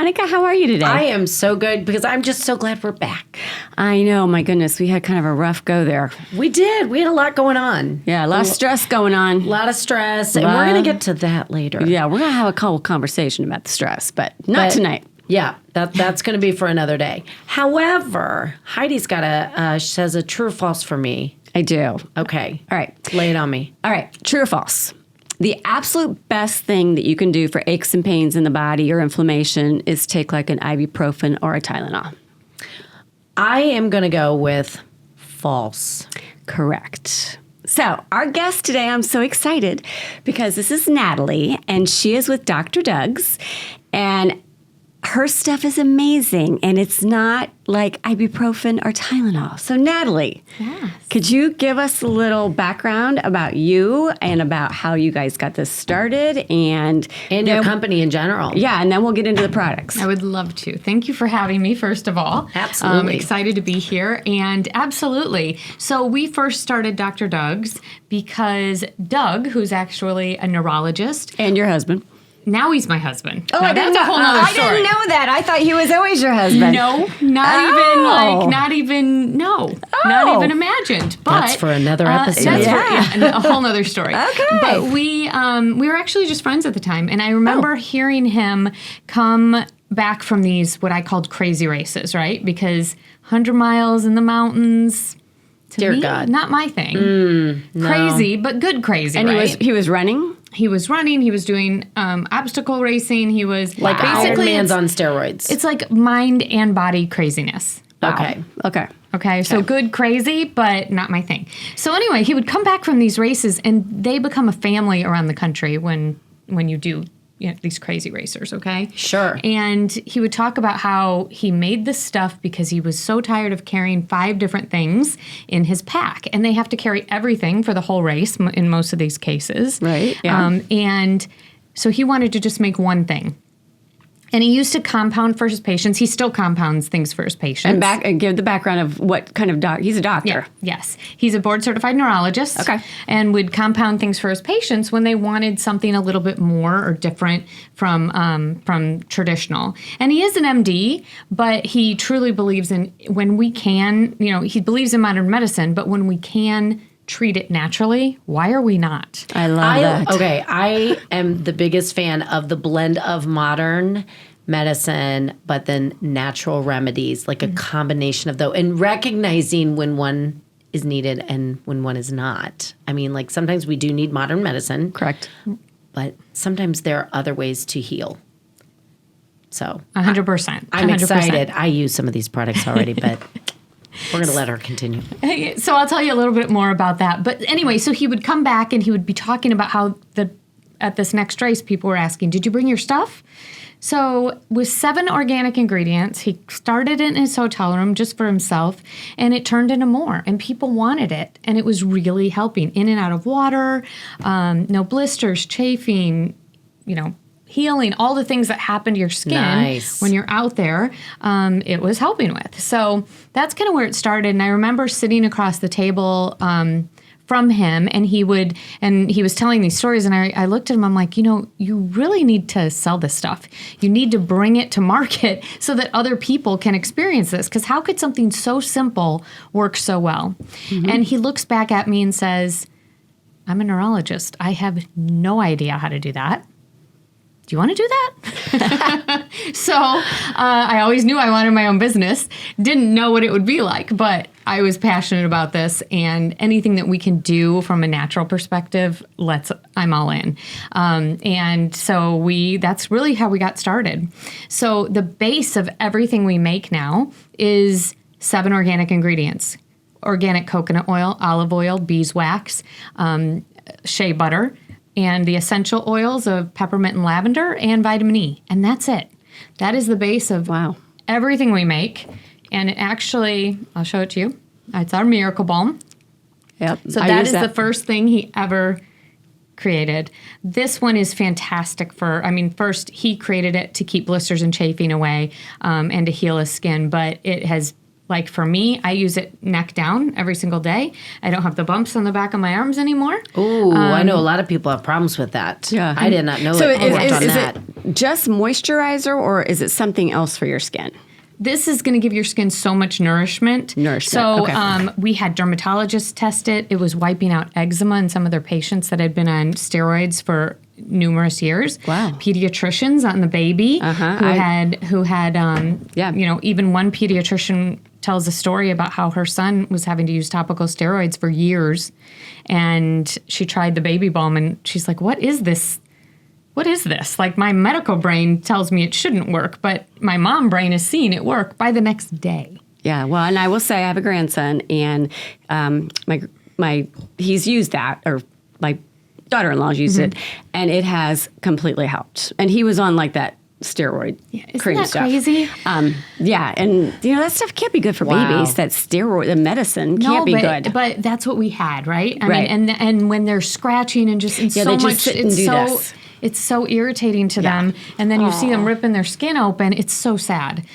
Monica. How are you today? I am so good because I'm just so glad we're back. I know. My goodness. We had kind of a rough go there. We did. We had a lot going on. Yeah, a lot of stress going on. A lot of stress. And we're going to get to that later. Yeah, we're going to have a couple conversation about the stress, but not tonight. Yeah, that's going to be for another day. However, Heidi's got she has a true or false for me. I do. Okay. All right. Lay it on me. All right. True or false? The absolute best thing that you can do for aches and pains in the body or inflammation is take like an ibuprofen or a Tylenol. I am going to go with false. Correct. So our guest today, I'm so excited because this is Natalie, and she is with Dr. Doug's, and her stuff is amazing, and it's not like ibuprofen or Tylenol. So Natalie, could you give us a little background about you and about how you guys got this started and your company in general? Yeah, and then we'll get into the products. I would love to. Thank you for having me, first of all. Absolutely. I'm excited to be here, and absolutely. So we first started Dr. Doug's because Doug, who's actually a neurologist. And your husband. Now he's my husband. Oh, now, that's a whole nother story. I didn't know that. I thought he was always your husband. No, not even imagined. But that's for another episode. A whole nother story. Okay. But we were actually just friends at the time, and I remember hearing him come back from these what I called crazy races, right? Because 100 miles in the mountains. Dear me, God, not my thing. Crazy, but good crazy. And right? he was running. He was running. He was doing obstacle racing. He was like basically Iron Man's on steroids. It's like mind and body craziness. Wow. Okay. So good crazy, but not my thing. So anyway, he would come back from these races, and they become a family around the country when you do these crazy racers, okay? Sure. And he would talk about how he made this stuff because he was so tired of carrying 5 different things in his pack. And they have to carry everything for the whole race in most of these cases. Right, yeah. And so he wanted to just make one thing. And he used to compound for his patients. He still compounds things for his patients. And give the background of what kind of doctor. He's a doctor. Yeah, yes. He's a board-certified neurologist. Okay. And would compound things for his patients when they wanted something a little bit more or different from traditional. And he is an MD, but he truly believes in when we can, he believes in modern medicine, but when we can treat it naturally, why are we not? I love that. Okay, I am the biggest fan of the blend of modern medicine, but then natural remedies, like a combination of those, and recognizing when one is needed and when one is not. I mean, like sometimes we do need modern medicine. Correct. But sometimes there are other ways to heal. So 100%. I'm excited. I use some of these products already, but we're going to let her continue. So I'll tell you a little bit more about that. But anyway, so he would come back and he would be talking about how at this next race, people were asking, did you bring your stuff? So with 7 organic ingredients, he started it in his hotel room just for himself, and it turned into more, and people wanted it, and it was really helping. In and out of water, no blisters, chafing, healing, all the things that happen to your skin when you're out there, it was helping with. So that's kind of where it started, and I remember sitting across the table from him, and he was telling these stories, and I looked at him, I'm like, you really need to sell this stuff. You need to bring it to market so that other people can experience this, because how could something so simple work so well? Mm-hmm. And he looks back at me and says, I'm a neurologist. I have no idea how to do that. Do you want to do that? So I always knew I wanted my own business. Didn't know what it would be like, but I was passionate about this, and anything that we can do from a natural perspective, I'm all in. And so that's really how we got started. So the base of everything we make now is 7 organic ingredients: organic coconut oil, olive oil, beeswax, shea butter, and the essential oils of peppermint and lavender, and vitamin E. And that's it. That is the base of everything we make. And actually, I'll show it to you. It's our Miracle Balm. Yep. So that is the first thing he ever created. This one is fantastic first he created it to keep blisters and chafing away and to heal his skin. But it has, like for me, I use it neck down every single day. I don't have the bumps on the back of my arms anymore. Ooh, I know a lot of people have problems with that. Yeah. I did not know it worked on that. just moisturizer, or is it something else for your skin? This is going to give your skin so much nourishment. So okay. we had dermatologists test it. It was wiping out eczema in some of their patients that had been on steroids for numerous years. Wow. Pediatricians on the baby who had even one pediatrician tells a story about how her son was having to use topical steroids for years, and she tried the baby balm and she's like, what is this? What is this? Like, my medical brain tells me it shouldn't work, but my mom brain is seeing it work by the next day. Yeah, well, and I will say I have a grandson, and he's used that, or my daughter-in-law's used it, and it has completely helped. And he was on like that steroid cream that stuff. Crazy? Yeah, and that stuff can't be good for babies. That steroid, the medicine can't be good. But that's what we had, right? I Right. mean, and when they're scratching and just they so just much, sit and do this. It's so irritating to them. And then you see them ripping their skin open. It's so sad.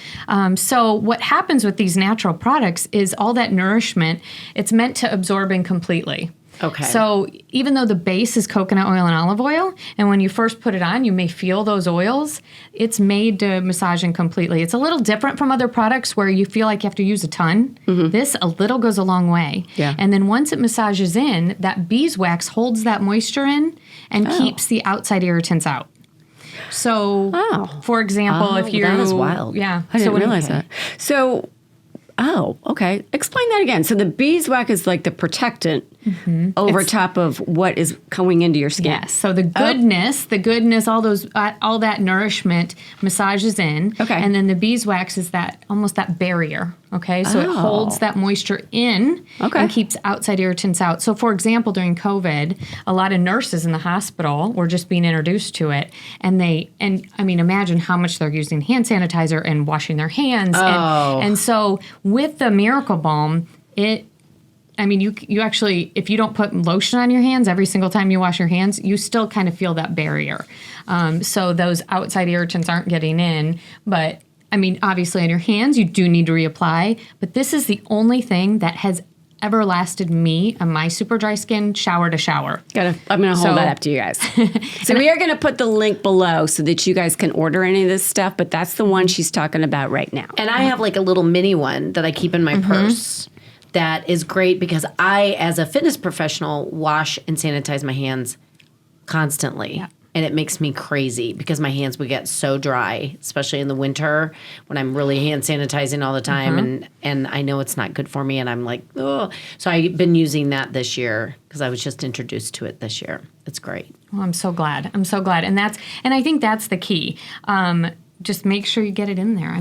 So what happens with these natural products is all that nourishment, it's meant to absorb in completely. Okay. So even though the base is coconut oil and olive oil, and when you first put it on, you may feel those oils, it's made to massage in completely. It's a little different from other products where you feel like you have to use a ton. This, a little goes a long way. Yeah. And then once it massages in, that beeswax holds that moisture in and keeps the outside irritants out. So, for example, if you... that is wild. Yeah. I didn't realize that. So, okay. Explain that again. So the beeswax is like the protectant over top of what is going into your skin. Yes. So the goodness, all that nourishment massages in. Okay. And then the beeswax is almost that barrier. Okay. So it holds that moisture in and keeps outside irritants out. So for example, during COVID, a lot of nurses in the hospital were just being introduced to it, and imagine how much they're using hand sanitizer and washing their hands. And so with the Miracle Balm, you actually, if you don't put lotion on your hands every single time you wash your hands, you still kind of feel that barrier. So those outside irritants aren't getting in. But, obviously on your hands, you do need to reapply. But this is the only thing that has ever lasted me on my super dry skin, shower to shower. I'm going to hold that up to you guys. So we are going to put the link below so that you guys can order any of this stuff, but that's the one she's talking about right now. And I have like a little mini one that I keep in my purse. That is great because I, as a fitness professional, wash and sanitize my hands constantly. Yeah. And it makes me crazy because my hands would get so dry, especially in the winter when I'm really hand sanitizing all the time. And I know it's not good for me. And I'm like, oh. So I've been using that this year because I was just introduced to it this year. It's great. Well, I'm so glad. And I think that's the key. Just make sure you get it in there.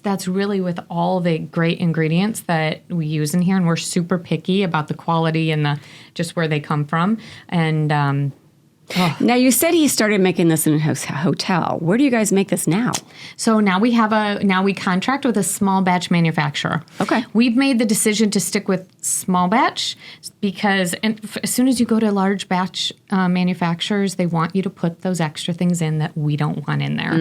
That's really with all the great ingredients that we use in here, and we're super picky about the quality and just where they come from. And now you said he started making this in a hotel. Where do you guys make this now? So now we contract with a small batch manufacturer. Okay. We've made the decision to stick with small batch because as soon as you go to large batch manufacturers, they want you to put those extra things in that we don't want in there.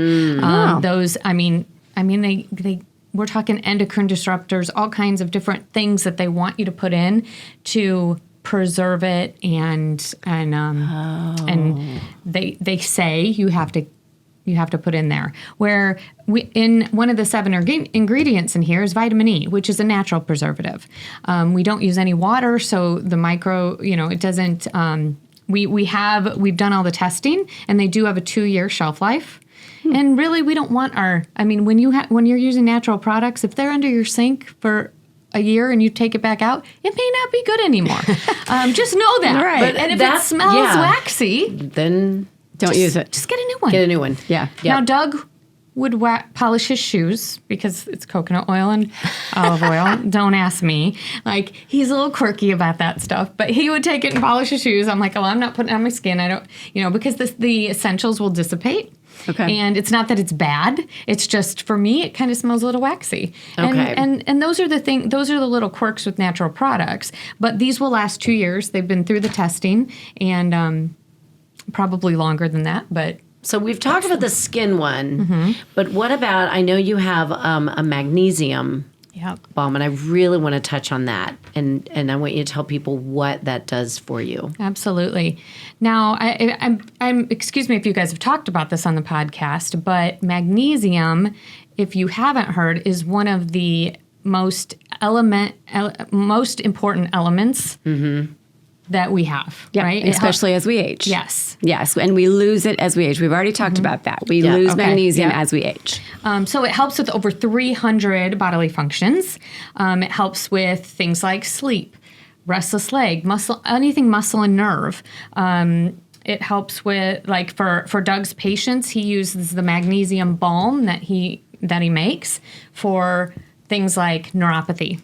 We're talking endocrine disruptors, all kinds of different things that they want you to put in to preserve it, and they say you have to put in there. Where in one of the 7 ingredients in here is vitamin E, which is a natural preservative. We don't use any water, so the it doesn't. We've done all the testing, and they do have a 2-year shelf life. And really, we don't want when you're using natural products, if they're under your sink for a year and you take it back out, it may not be good anymore. Just know that. Right. And if it smells waxy, then don't use it. Just get a new one. Get a new one. Yeah. Now, Doug would polish his shoes because it's coconut oil and olive oil. Don't ask me. He's a little quirky about that stuff, but he would take it and polish his shoes. I'm like, I'm not putting it on my skin. I don't, because the essentials will dissipate. Okay. And it's not that it's bad. It's just, for me, it kind of smells a little waxy. Okay. And those are the little quirks with natural products. But these will last 2 years. They've been through the testing, and probably longer than that. But so we've talked about the skin one, but what about? I know you have a magnesium Yep. balm, and I really want to touch on that, and I want you to tell people what that does for you. Absolutely. Now, I'm excuse me if you guys have talked about this on the podcast, but magnesium, if you haven't heard, is one of the most important elements that we have, right? Especially as we age. Yes. Yes, and we lose it as we age. We've already talked about that. We lose magnesium as we age. So it helps with over 300 bodily functions. It helps with things like sleep, restless leg, muscle, anything muscle and nerve. It helps with, like, for Doug's patients, he uses the magnesium balm that he makes for things like neuropathy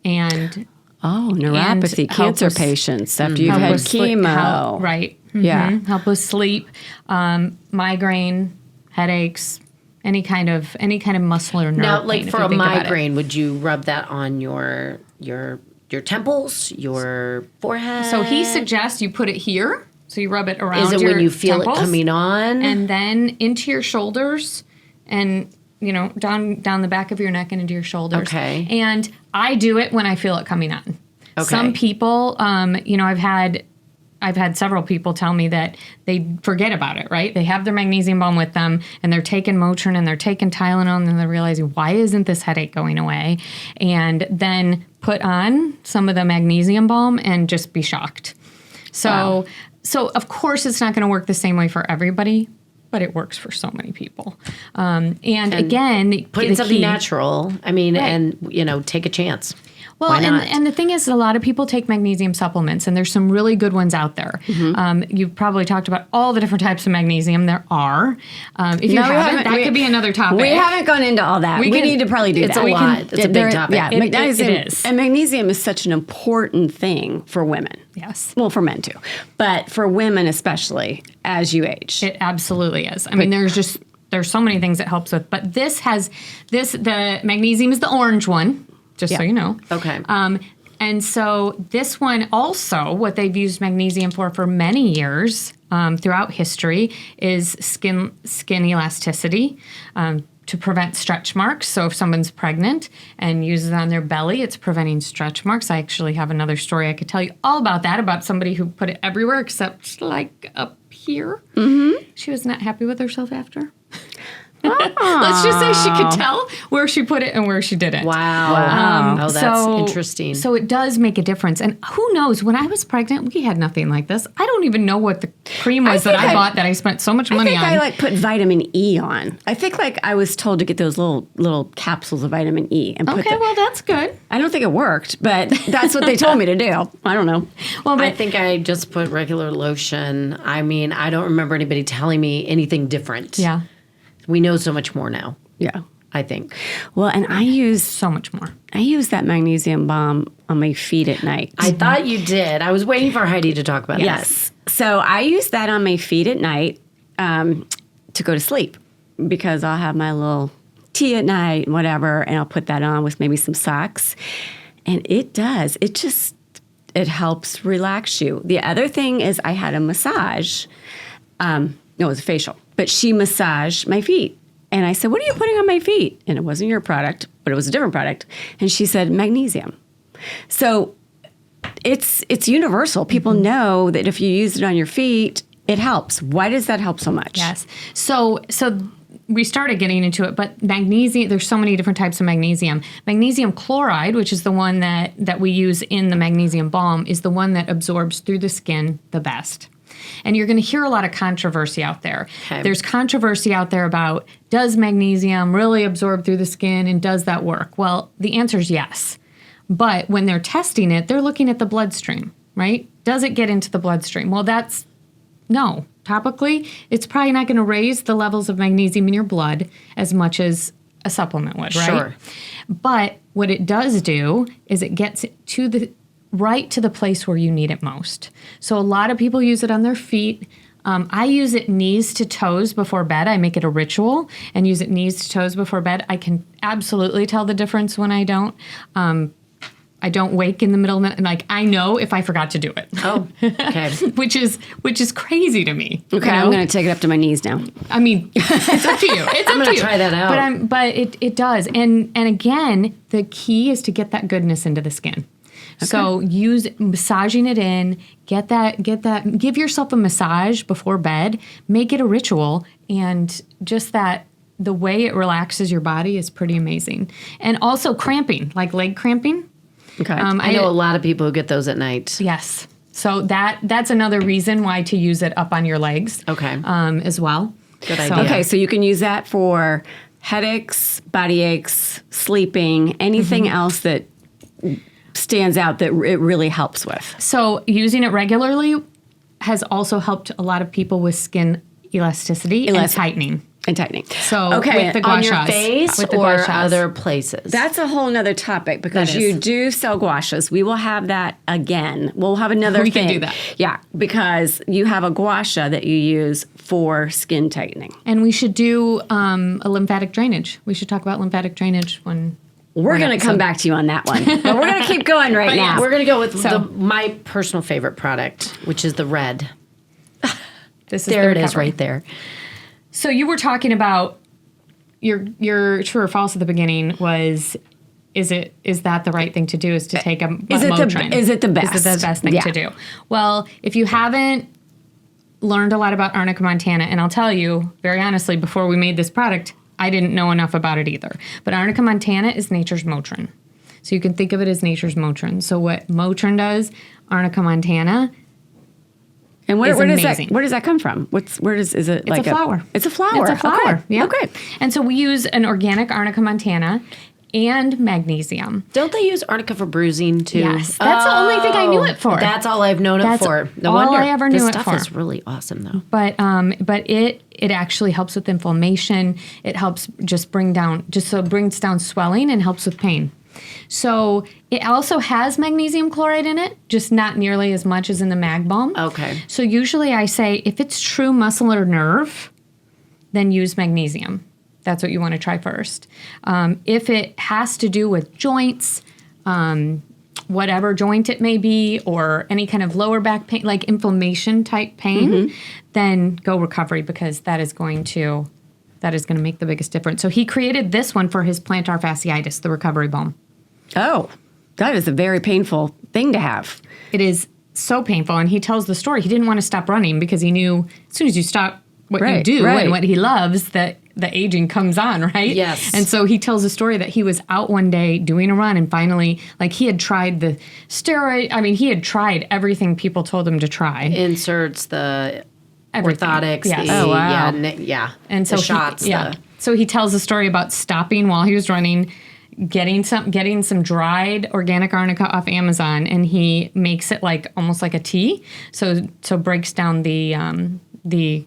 and neuropathy, cancer patients after you've had chemo. Right. Yeah. Help with sleep, migraine, headaches, any kind of muscle or nerve Now, pain, like if for you a think about it. migraine, would you rub that on your temples, your forehead? So he suggests you put it here. So you rub it around. Is it your when you feel temples, it coming on? and then into your shoulders, and down the back of your neck and into your shoulders. Okay. And I do it when I feel it coming on. Okay. Some people, I've had several people tell me that they forget about it, right? They have their magnesium balm with them, and they're taking Motrin and they're taking Tylenol, and then they're realizing, why isn't this headache going away? And then put on some of the magnesium balm and just be shocked. So of course it's not going to work the same way for everybody, but it works for so many people. And again, put in something natural. I mean, and take a chance. Well, Why not? and the thing is, a lot of people take magnesium supplements, and there's some really good ones out there. You've probably talked about all the different types of magnesium there are. If you haven't, that could be another topic. We haven't gone into all that. We need to probably do that. It's a lot. It's a big topic. Yeah, It magnesium, is. and magnesium is such an important thing for women. Yes. Well, for men too, but for women especially as you age. It absolutely is. I mean, there's so many things it helps with, but the magnesium is the orange one. Just so you know. Okay. And so this one also, what they've used magnesium for many years throughout history, is skin elasticity to prevent stretch marks. So if someone's pregnant and uses it on their belly, it's preventing stretch marks. I actually have another story I could tell you all about that, about somebody who put it everywhere except like up here. Mm-hmm. She was not happy with herself after. Let's just say she could tell where she put it and where she didn't. Wow. Oh, that's interesting. So it does make a difference. And who knows, when I was pregnant, we had nothing like this. I don't even know what the cream was that I bought that I spent so much money on. I put vitamin E on. I think I was told to get those little capsules of vitamin E. And put well, that's good. I don't think it worked, but that's what they told me to do. I don't know. Well, but I think I just put regular lotion. I mean, I don't remember anybody telling me anything different. yeah, We know so much more now, Yeah. I think. Well, and I use so much more. that magnesium balm on my feet at night. I thought you did. I was waiting for Heidi to talk about that. Yes. So I use that on my feet at night to go to sleep, because I'll have my little tea at night and whatever, and I'll put that on with maybe some socks. And it does. It helps relax you. The other thing is I had a massage. No, it was a facial. But she massaged my feet. And I said, what are you putting on my feet? And it wasn't your product, but it was a different product. And she said, magnesium. So it's universal. People know that if you use it on your feet, it helps. Why does that help so much? Yes. So we started getting into it, but magnesium, there's so many different types of magnesium. Magnesium chloride, which is the one that we use in the magnesium balm, is the one that absorbs through the skin the best. And you're going to hear a lot of controversy out there. Okay. There's controversy out there about, does magnesium really absorb through the skin, and does that work? Well, the answer is yes. But when they're testing it, they're looking at the bloodstream, right? Does it get into the bloodstream? Well, no. Topically, it's probably not going to raise the levels of magnesium in your blood as much as a supplement would, right? Sure. But what it does do is it gets it right to the place where you need it most. So a lot of people use it on their feet. I use it knees to toes before bed. I make it a ritual and use it knees to toes before bed. I can absolutely tell the difference when I don't. I don't wake in the middle of the night. Like, I know if I forgot to do it. Oh, okay. which is crazy to me. Okay, I'm going to take it up to my knees now. I mean, it's up to you. It's I'm up going to to try that out. But it does. And again, the key is to get that goodness into the skin. Okay. So massaging it in, give yourself a massage before bed, make it a ritual, and just that the way it relaxes your body is pretty amazing. And also cramping, like leg cramping. Okay. I know a lot of people who get those at night. Yes. So that's another reason why to use it up on your legs. Okay. As well. Good idea. Okay, so you can use that for headaches, body aches, sleeping, anything else that stands out that it really helps with. So using it regularly has also helped a lot of people with skin elasticity and tightening. And tightening. So with the gua on your sha, face with the or gua sha. other places. That's a whole nother topic because you do sell gua shas. We will have that again. We'll have another We thing. can do that. Yeah, because you have a gua sha that you use for skin tightening. And we should do a lymphatic drainage. We should talk about lymphatic drainage when We're going to come back to you on that one. But we're going to keep going right now. We're going to go with my personal favorite product, which is the red. This is There it is right there. So you were talking about your true or false at the beginning was, is that the right thing to do, is to take a Motrin? Is it the best? Is it the best thing to do? Well, if you haven't learned a lot about Arnica montana, and I'll tell you very honestly, before we made this product, I didn't know enough about it either. But Arnica montana is nature's Motrin. So you can think of it as nature's Motrin. So what Motrin does, Arnica montana. And where does that come from? Is it like a flower? It's a flower. It's a flower. Okay. Yeah. Okay. And so we use an organic Arnica montana and magnesium. Don't they use arnica for bruising too? Yes. That's the only thing I knew it for. That's all I've known it for. No all wonder. I ever knew this it stuff for. is really awesome though. But it actually helps with inflammation. It helps brings down swelling and helps with pain. So it also has magnesium chloride in it, just not nearly as much as in the Mag Balm. Okay. So usually I say if it's true muscle or nerve, then use magnesium. That's what you want to try first. If it has to do with joints, whatever joint it may be, or any kind of lower back pain, like inflammation type pain, then go recovery, because that is going to make the biggest difference. So he created this one for his plantar fasciitis, the recovery balm. Oh, that is a very painful thing to have. It is so painful, and he tells the story. He didn't want to stop running because he knew as soon as you stop what you do and what he loves, that the aging comes on, right? Yes. And so he tells a story that he was out one day doing a run, and finally, like, he had tried the steroid. I mean, he had tried everything people told him to try. Inserts, the orthotics, yes. the, Oh, wow. yeah, And so the shots. So he tells a story about stopping while he was running, getting some dried organic arnica off Amazon, and he makes it like almost like a tea. So breaks down the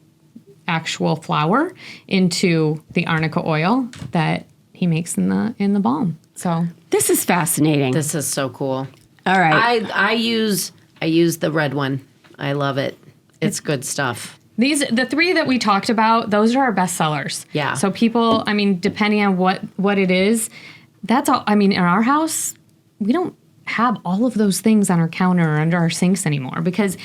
actual flour into the arnica oil that he makes in the balm. So This is fascinating. This is so cool. All right. I use the red one. I love it. It's good stuff. the three that we talked about, those are our best sellers. Yeah. So people, I mean, depending on what it is, that's all. I mean, in our house, we don't have all of those things on our counter or under our sinks anymore, because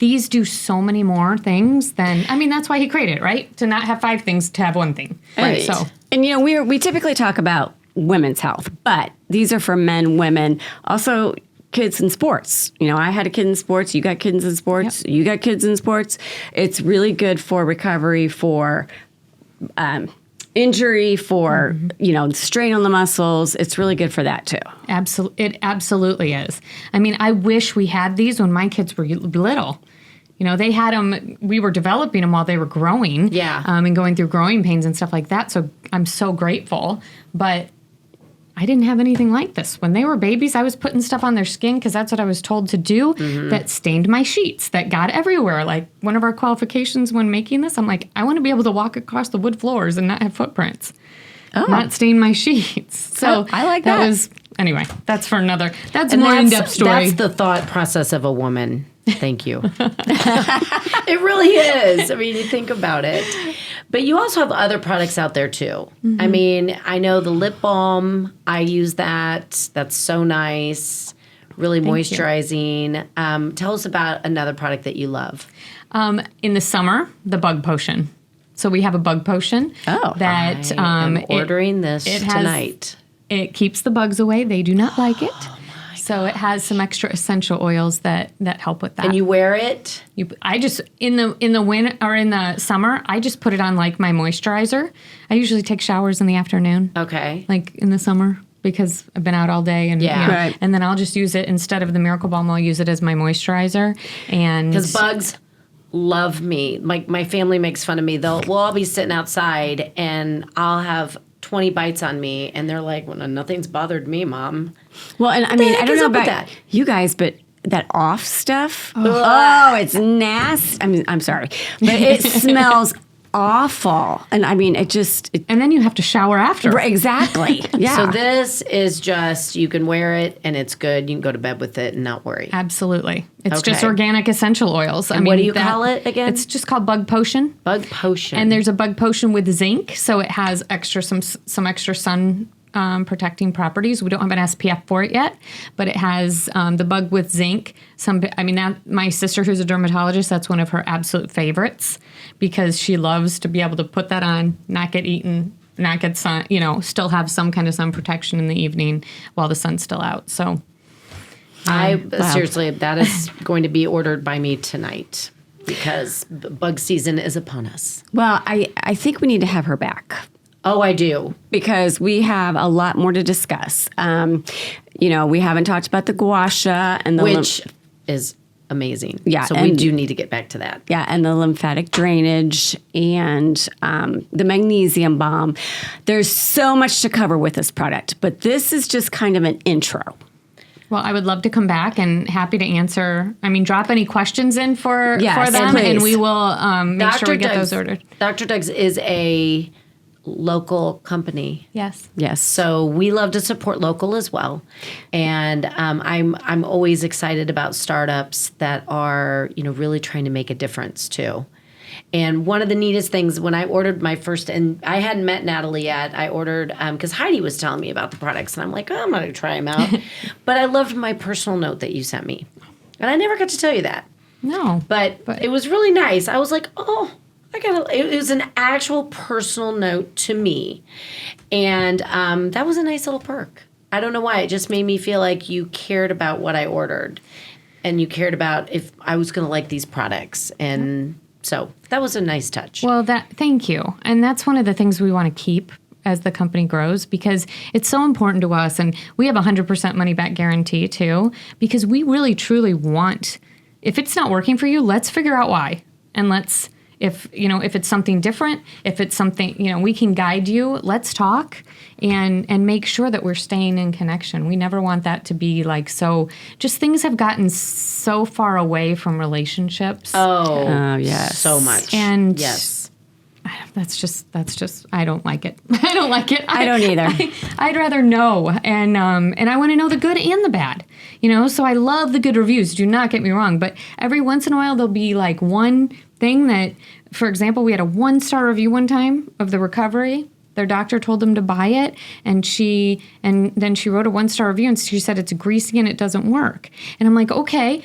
these do so many more things than, I mean, that's why he created it, right? To not have 5 things, to have 1 thing. Right. So, And we typically talk about women's health, but these are for men, women, also kids in sports. I had a kid in sports. You got kids in sports. Yep. You got kids in sports. It's really good for recovery, for injury, for strain on the muscles. It's really good for that too. it absolutely is. I mean, I wish we had these when my kids were little. They had them. We were developing them while they were growing. Yeah. And going through growing pains and stuff like that. So I'm so grateful. But I didn't have anything like this. When they were babies, I was putting stuff on their skin because that's what I was told to do, that stained my sheets, that got everywhere. Like, one of our qualifications when making this, I'm like, I want to be able to walk across the wood floors and not have footprints. Not stain my sheets. So I like that. Anyway, that's for another, that's a more in-depth story. That's the thought process of a woman. Thank you. It really is. I mean, you think about it. But you also have other products out there too. I mean, I know the lip balm. I use that. That's so nice. Really moisturizing. Tell us about another product that you love. In the summer, the bug potion. So we have a bug potion that I am ordering this it tonight. It keeps the bugs away. They do not like it. So it has some extra essential oils that help with that. And you wear it? I just in the winter or in the summer, I just put it on like my moisturizer. I usually take showers in the afternoon. Okay. Like in the summer because I've been out all day and Right. and then I'll just use it instead of the Miracle Balm. I'll use it as my moisturizer and Because bugs love me. My family makes fun of me. We'll all be sitting outside and I'll have 20 bites on me and they're like, well, nothing's bothered me, Mom. Well, and I mean, I don't know about that? you guys, but that off stuff, it's nasty. I mean, I'm sorry, but it smells awful. And I mean, and then you have to shower after. Right, exactly. Yeah. So this is just, you can wear it and it's good. You can go to bed with it and not worry. Absolutely. It's just Okay. organic essential oils. And what do you call it again? It's just called Bug Potion. Bug potion. And there's a Bug Potion with zinc, so it has some extra sun protecting properties. We don't have an SPF for it yet, but it has the bug with zinc. My sister, who's a dermatologist, that's one of her absolute favorites because she loves to be able to put that on, not get eaten, not get sun, still have some kind of sun protection in the evening while the sun's still out. So seriously, that is going to be ordered by me tonight because bug season is upon us. Well, I think we need to have her back. Oh, I do. Because we have a lot more to discuss. We haven't talked about the gua sha and the Which is amazing. Yeah, So we and- do need to get back to that. and the lymphatic drainage and the magnesium balm. There's so much to cover with this product, but this is just kind of an intro. Well, I would love to come back and happy to answer. Drop any questions in for Yes, them, please. and we will make sure we get those ordered. Dr. Doug's is a local company. Yes. Yes. So we love to support local as well, and I'm always excited about startups that are really trying to make a difference too. And one of the neatest things when I ordered my first, and I hadn't met Natalie yet, I ordered because Heidi was telling me about the products, and I'm like, I'm not gonna try them out, but I loved my personal note that you sent me, and I never got to tell you that. No. But it was really nice. I was like, oh. It was an actual personal note to me. And that was a nice little perk. I don't know why. It just made me feel like you cared about what I ordered. And you cared about if I was going to like these products. And so that was a nice touch. Well, thank you. And that's one of the things we want to keep as the company grows because it's so important to us. And we have a 100% money back guarantee too, because we really truly want, if it's not working for you, let's figure out why. And if it's something different, if it's something, we can guide you, let's talk and make sure that we're staying in connection. We never want that to be like, just things have gotten so far away from relationships. Oh, yes. So much. And yes. That's just, I don't like it. I don't like it. I don't either. I'd rather know. And I want to know the good and the bad, so I love the good reviews. Do not get me wrong. But every once in a while, there'll be like one thing that, for example, we had a 1-star review one time of the recovery. Their doctor told them to buy it, and then she wrote a 1-star review, and she said it's greasy and it doesn't work. And I'm like, okay,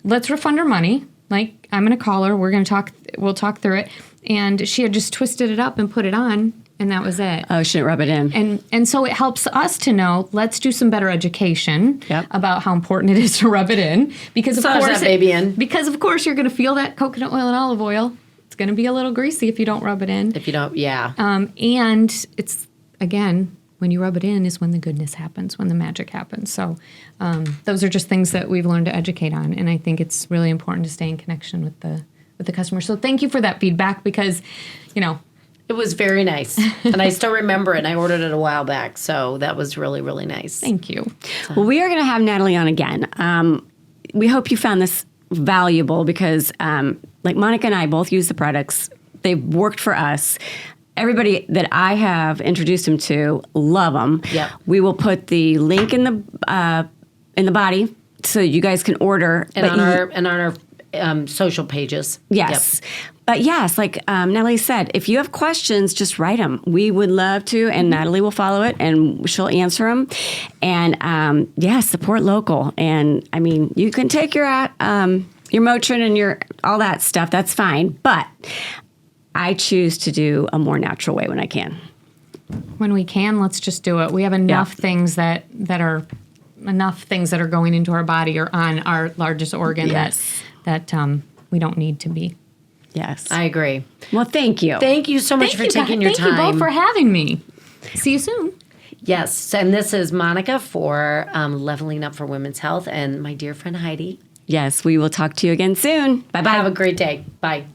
let's refund her money. Like, I'm going to call her. We'll talk through it. And she had just twisted it up and put it on, and that was it. Oh, shouldn't rub it in. And so it helps us to know, let's do some better education Yep. about how important it is to rub it in. Because of Massage course that baby in. Because of course you're going to feel that coconut oil and olive oil. It's going to be a little greasy if you don't rub it in. If you don't, yeah. And it's, again, when you rub it in is when the goodness happens, when the magic happens. So those are just things that we've learned to educate on. And I think it's really important to stay in connection with the customer. So thank you for that feedback because, It was very nice. And I still remember it. And I ordered it a while back. So that was really, really nice. thank you. Well, we are going to have Natalie on again. We hope you found this valuable because, like Monica and I both use the products. They've worked for us. Everybody that I have introduced them to love them. Yep. We will put the link in the body so you guys can order. And on our social pages. Yes. But yes, like Natalie said, if you have questions, just write them. We would love to, and Natalie will follow it, and she'll answer them. And support local. And I mean, you can take your Motrin and your all that stuff. That's fine. But I choose to do a more natural way when I can. When we can, let's just do it. We have enough things that are going into our body or on our largest organ that we don't need to be. Yes. I agree. Well, thank you. Thank you so much for taking your time. Thank you both for having me. See you soon. Yes. And this is Monica for Leveling Up for Women's Health, and my dear friend Heidi. Yes, we will talk to you again soon. Bye-bye. Have a great day. Bye.